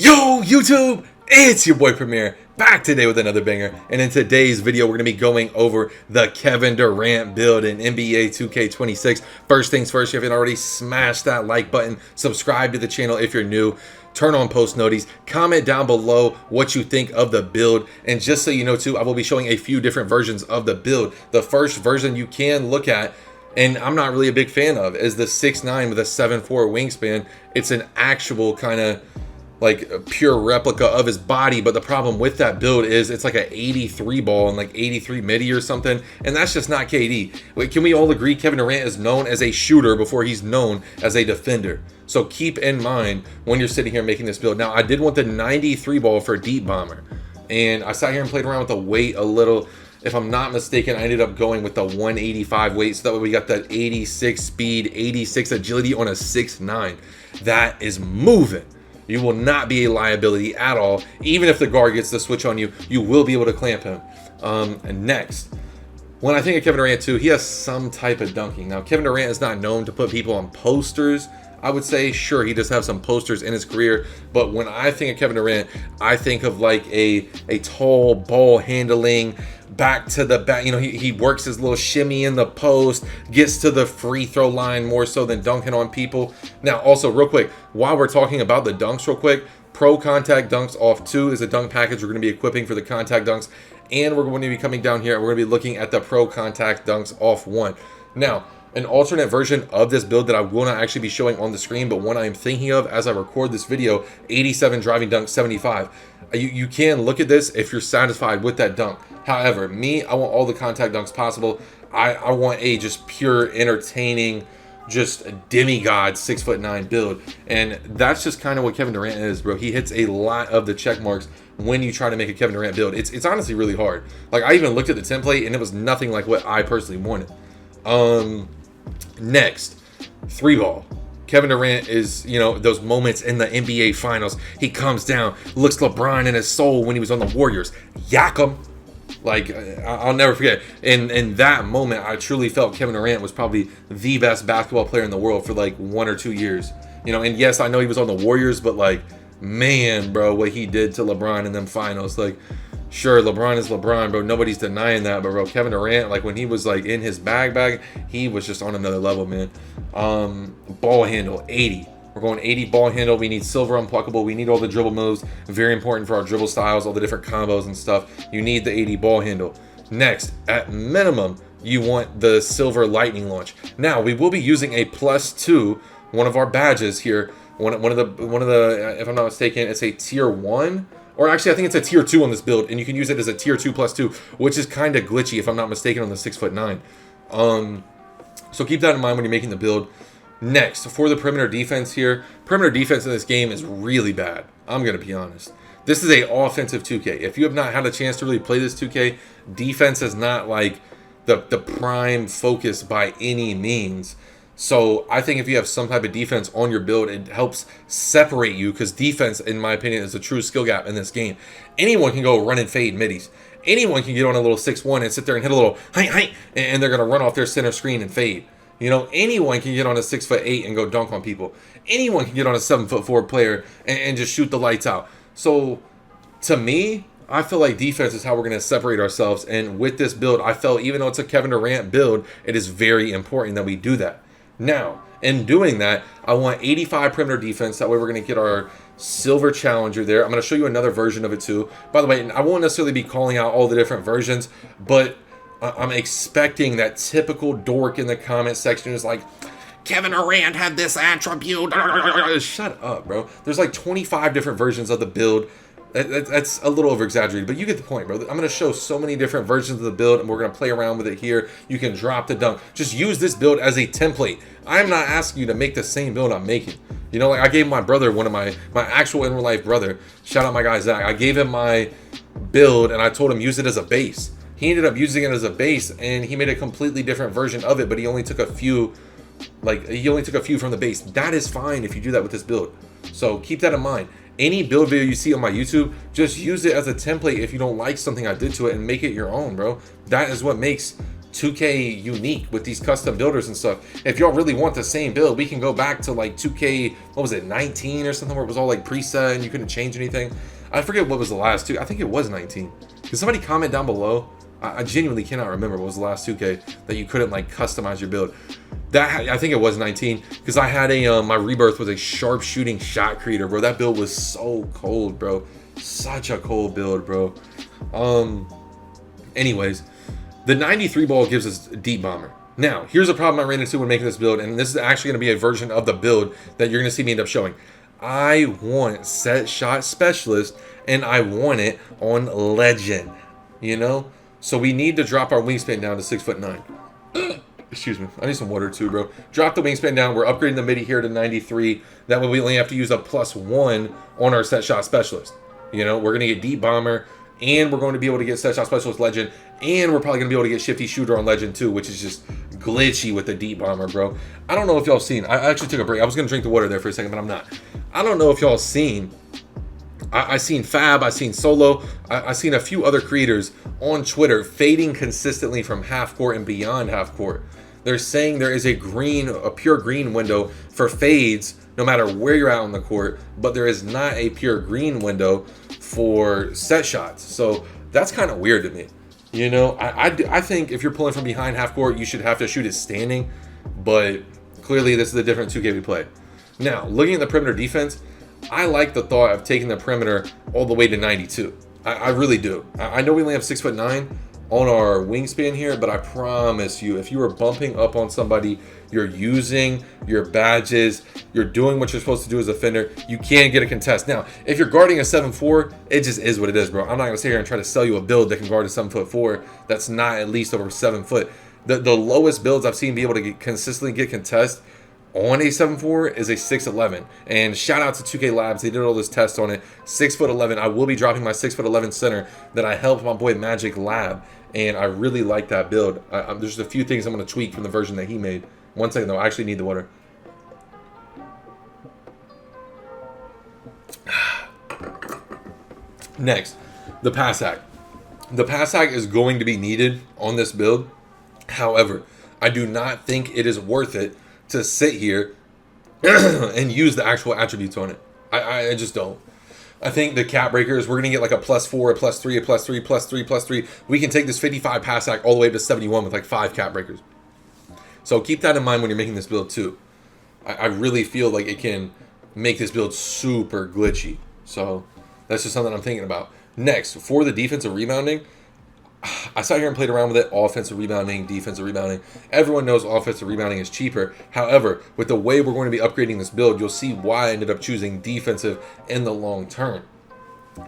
Yo, YouTube! It's your boy Premier, back today with another banger. And in today's video, we're going to be going over the Kevin Durant build in NBA 2K26. First things first, if you haven't already, smash that like button, subscribe to the channel if you're new, turn on post noties, comment down below what you think of the build. And just so you know too, I will be showing a few different versions of the build. The first version you can look at, and I'm not really a big fan of, is the 6'9" with a 7'4" wingspan. It's an actual kind of like a pure replica of his body, but the problem with that build is it's like an 83 ball and like 83 midi or something, and that's just not KD. Wait, can we all agree Kevin Durant is known as a shooter before he's known as a defender? So keep in mind when you're sitting here making this build. Now, I did want the 93 ball for Deep Bomber, and I sat here and played around with the weight a little. If I'm not mistaken, I ended up going with the 185 weight, so that way we got that 86 speed, 86 agility on a 6'9". That is moving. You will not be a liability at all. Even if the guard gets the switch on you, you will be able to clamp him. And next, when I think of Kevin Durant too, he has some type of dunking. Now, Kevin Durant is not known to put people on posters. I would say, sure, he does have some posters in his career, but when I think of Kevin Durant, I think of like a tall ball handling, back to the back. You know, he works his little shimmy in the post, gets to the free throw line more so than dunking on people. Now, also real quick, while we're talking about the dunks real quick, Pro Contact Dunks Off 2 is a dunk package we're going to be equipping for the contact dunks, and we're going to be coming down here and we're going to be looking at the Pro Contact Dunks Off 1. Now, an alternate version of this build that I will not actually be showing on the screen, but one I am thinking of as I record this video, 87 driving dunk 75. You can look at this if you're satisfied with that dunk. However, me, I want all the contact dunks possible. I want a just pure entertaining, just a demigod 6'9" build, and that's just kind of what Kevin Durant is, bro. He hits a lot of the check marks when you try to make a Kevin Durant build. It's honestly really hard. Like, I even looked at the template and it was nothing like what I personally wanted. Next, 3-ball. Kevin Durant is, you know, those moments in the NBA Finals. He comes down, looks LeBron in his soul when he was on the Warriors. Yak him. Like, I'll never forget. In that moment, I truly felt Kevin Durant was probably the best basketball player in the world for like 1 or 2 years. You know, and yes, I know he was on the Warriors, but like, man, bro, what he did to LeBron in them finals. Like, sure, LeBron is LeBron, bro. Nobody's denying that. But, bro, Kevin Durant, like, when he was, like, in his bag, he was just on another level, man. Ball handle, 80. We're going 80 ball handle. We need silver unpluckable. We need all the dribble moves. Very important for our dribble styles, all the different combos and stuff. You need the 80 ball handle. Next, at minimum, you want the silver lightning launch. Now, we will be using a +2, one of our badges here. One of the, if I'm not mistaken, it's a tier 1. Or actually, I think it's a tier 2 on this build, and you can use it as a tier 2 +2, which is kind of glitchy, if I'm not mistaken, on the 6'9". So keep that in mind when you're making the build. Next, for the perimeter defense here, perimeter defense in this game is really bad. I'm going to be honest. This is a offensive 2K. If you have not had a chance to really play this 2K, defense is not like the prime focus by any means. So I think if you have some type of defense on your build, it helps separate you, because defense, in my opinion, is a true skill gap in this game. Anyone can go run and fade middies. Anyone can get on a little 6'1" and sit there and hit a little hi, and they're going to run off their center screen and fade. You know, anyone can get on a 6'8" and go dunk on people. Anyone can get on a 7'4" player and just shoot the lights out. So to me, I feel like defense is how we're going to separate ourselves. And with this build, I felt even though it's a Kevin Durant build, it is very important that we do that. Now, in doing that, I want 85 perimeter defense. That way we're going to get our silver challenger there. I'm going to show you another version of it too. By the way, I won't necessarily be calling out all the different versions, but I'm expecting that typical dork in the comment section is like, Kevin Durant had this attribute. Shut up, bro. There's like 25 different versions of the build. That's a little over-exaggerated, but you get the point, bro. I'm going to show so many different versions of the build, and we're going to play around with it here. You can drop the dunk. Just use this build as a template. I'm not asking you to make the same build I'm making. You know, like I gave my brother, one of my actual in-real-life brother, shout out my guy Zach, I gave him my build, and I told him use it as a base. He ended up using it as a base, and he made a completely different version of it, but he only took a few, from the base. That is fine if you do that with this build. So keep that in mind. Any build video you see on my YouTube, just use it as a template if you don't like something I did to it, and make it your own, bro. That is what makes 2K unique with these custom builders and stuff. If y'all really want the same build, we can go back to like 2K, what was it, 19 or something, where it was all like preset and you couldn't change anything. I forget what was the last two. I think it was 19. Can somebody comment down below? I genuinely cannot remember what was the last 2K that you couldn't like customize your build. That, I think it was 19, because I had a my rebirth was a sharpshooting shot creator, bro. That build was so cold, bro. Such a cold build, bro. Anyways, the 93 ball gives us deep bomber. Now, here's a problem I ran into when making this build, and this is actually going to be a version of the build that you're going to see me end up showing. I want set shot specialist, and I want it on legend, you know? So we need to drop our wingspan down to 6'9". Excuse me. I need some water too, bro. Drop the wingspan down. We're upgrading the midi here to 93. That way we only have to use a +1 on our set shot specialist. You know, we're going to get deep bomber, and we're going to be able to get set shot specialist legend, and we're probably going to be able to get shifty shooter on legend too, which is just glitchy with the deep bomber, bro. I don't know if y'all seen. I actually took a break. I was going to drink the water there for a second, but I'm not. I don't know if y'all seen. I seen Fab, I seen Solo, I seen a few other creators on Twitter fading consistently from half court and beyond half court. They're saying there is a pure green window for fades no matter where you're at on the court, but there is not a pure green window for set shots. So that's kind of weird to me. You know, I think if you're pulling from behind half court, you should have to shoot it standing, but clearly this is a different 2K we play. Now, looking at the perimeter defense, I like the thought of taking the perimeter all the way to 92. I really do. I know we only have 6'9" on our wingspan here, but I promise you, if you are bumping up on somebody, you're using your badges, you're doing what you're supposed to do as a defender, you can get a contest. Now, if you're guarding a 7'4", it just is what it is, bro. I'm not gonna sit here and try to sell you a build that can guard a 7'4" that's not at least over 7 foot. The lowest builds I've seen be able to consistently get contest on a 7'4" is a 6'11", and shout out to 2K Labs, they did all this test on it. 6'11". I will be dropping my 6'11" center that I helped my boy Magic Lab, and I really like that build. There's a few things I'm going to tweak from the version that he made. One second though, I actually need the water. Next, the pass hack. The pass hack is going to be needed on this build. However, I do not think it is worth it to sit here and use the actual attributes on it. I just don't. I think the cap breakers, we're going to get like a +4, a +3, a +3, +3, +3. We can take this 55 pass hack all the way up to 71 with like 5 cap breakers. So keep that in mind when you're making this build too. I really feel like it can make this build super glitchy. So that's just something I'm thinking about. Next, for the defensive rebounding, I sat here and played around with it. Offensive rebounding, defensive rebounding. Everyone knows offensive rebounding is cheaper. However, with the way we're going to be upgrading this build, you'll see why I ended up choosing defensive in the long term.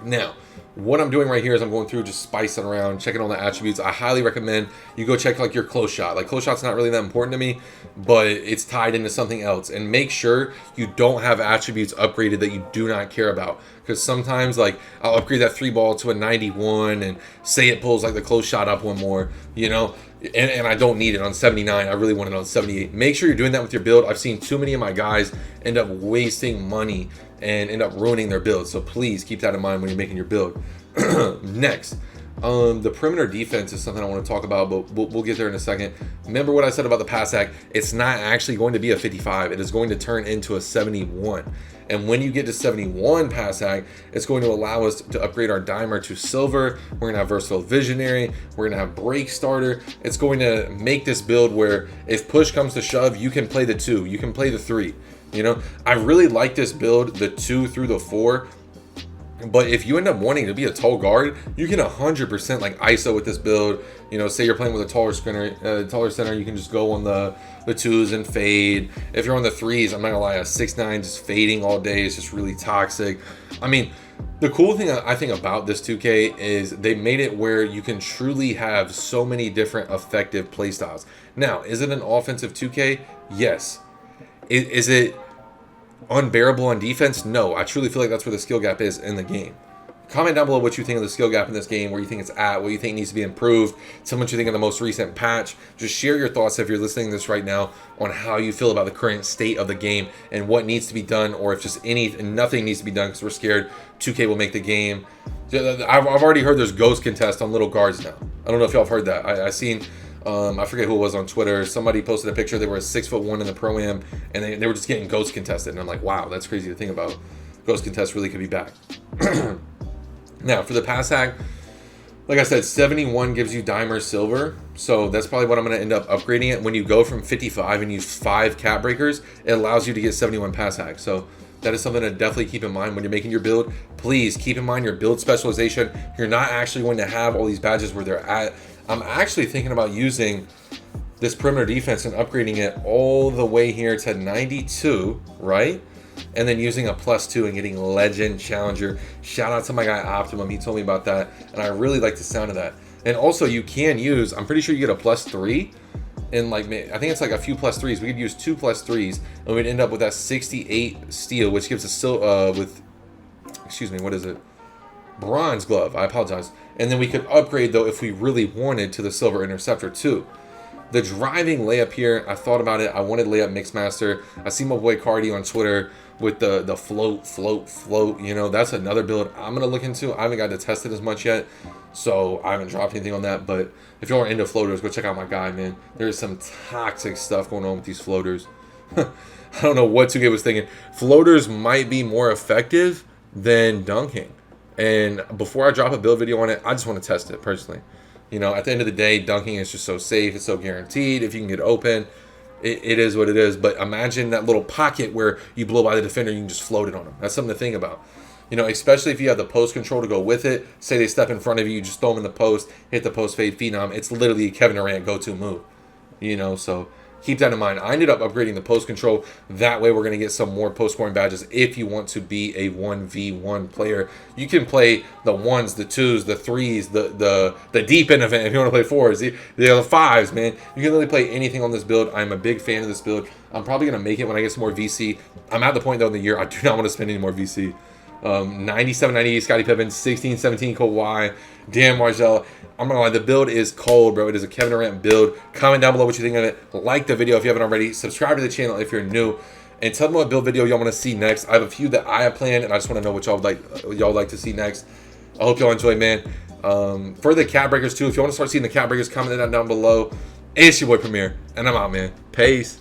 Now, what I'm doing right here is I'm going through just spicing around, checking all the attributes. I highly recommend you go check like your close shot. Like close shot's not really that important to me, but it's tied into something else. And make sure you don't have attributes upgraded that you do not care about. Because sometimes like I'll upgrade that 3 ball to a 91 and say it pulls like the close shot up one more, you know, and I don't need it on 79. I really want it on 78. Make sure you're doing that with your build. I've seen too many of my guys end up wasting money and end up ruining their build. So please keep that in mind when you're making your build. Next, the perimeter defense is something I want to talk about, but we'll get there in a second. Remember what I said about the pass hack? It's not actually going to be a 55. It is going to turn into a 71. And when you get to 71 pass hack, it's going to allow us to upgrade our dimer to silver. We're going to have versatile visionary. We're going to have break starter. It's going to make this build where if push comes to shove, you can play the 2. You can play the 3. You know, I really like this build, the 2 through the 4. But if you end up wanting to be a tall guard, you can 100% like ISO with this build. You know, say you're playing with a taller center, you can just go on the 2s and fade. If you're on the 3s, I'm not gonna lie, a 6'9" just fading all day is just really toxic. I mean, the cool thing I think about this 2K is they made it where you can truly have so many different effective playstyles. Now, is it an offensive 2K? Yes. Is it unbearable on defense? No. I truly feel like that's where the skill gap is in the game. Comment down below what you think of the skill gap in this game, where you think it's at, what you think needs to be improved, tell me what you think of the most recent patch. Just share your thoughts if you're listening to this right now on how you feel about the current state of the game and what needs to be done, or if just nothing needs to be done because we're scared 2K will make the game. I've already heard there's ghost contest on little guards now. I don't know if y'all have heard that. I seen I forget who it was on Twitter. Somebody posted a picture. They were 6'1" in the Pro-Am, and they were just getting ghost contested. And I'm like, wow, that's crazy to think about. Ghost contest really could be back. Now, for the pass hack, like I said, 71 gives you Dimer Silver. So that's probably what I'm going to end up upgrading it. When you go from 55 and use 5 cap breakers, it allows you to get 71 pass hack. So that is something to definitely keep in mind when you're making your build. Please keep in mind your build specialization. You're not actually going to have all these badges where they're at. I'm actually thinking about using this perimeter defense and upgrading it all the way here to 92, right? And then using a +2 and getting Legend Challenger. Shout out to my guy Optimum. He told me about that, and I really like the sound of that. And also, you can use, I'm pretty sure you get a +3. And like, I think it's like a few +3s. We could use 2 +3s, and we'd end up with that 68 steel, which gives us bronze glove. I apologize. And then we could upgrade, though, if we really wanted, to the silver interceptor too. The driving layup here, I thought about it. I wanted layup mixmaster. I see my boy Cardi on Twitter with the float. You know, that's another build I'm gonna look into. I haven't got to test it as much yet, so I haven't dropped anything on that. But if y'all are into floaters, go check out my guy, man. There's some toxic stuff going on with these floaters. I don't know what 2K was thinking. Floaters might be more effective than dunking. And before I drop a build video on it, I just want to test it personally. You know, at the end of the day, dunking is just so safe. It's so guaranteed. If you can get open, it is what it is. But imagine that little pocket where you blow by the defender, you can just float it on them. That's something to think about. You know, especially if you have the post control to go with it. Say they step in front of you, you just throw them in the post, hit the post fade phenom. It's literally a Kevin Durant go-to move. You know, so keep that in mind. I ended up upgrading the post control. That way we're going to get some more post scoring badges. If you want to be a 1v1 player, you can play the 1s, the 2s, the 3s, the deep end event. If you want to play 4s, the other 5s, man. You can really play anything on this build. I'm a big fan of this build. I'm probably going to make it when I get some more VC. I'm at the point, though, in the year I do not want to spend any more VC. 97, 98 Scottie Pippen, 16, 17 Kawhi, Dan Margell. I'm gonna lie, the build is cold, bro. It is a Kevin Durant build. Comment down below what you think of it. Like the video if you haven't already. Subscribe to the channel if you're new. And tell me what build video y'all want to see next. I have a few that I have planned, and I just want to know what y'all like to see next. I hope y'all enjoy, man. For the cap breakers too, if you want to start seeing the cap breakers, comment that down below. It's your boy Premier, and I'm out, man. Peace.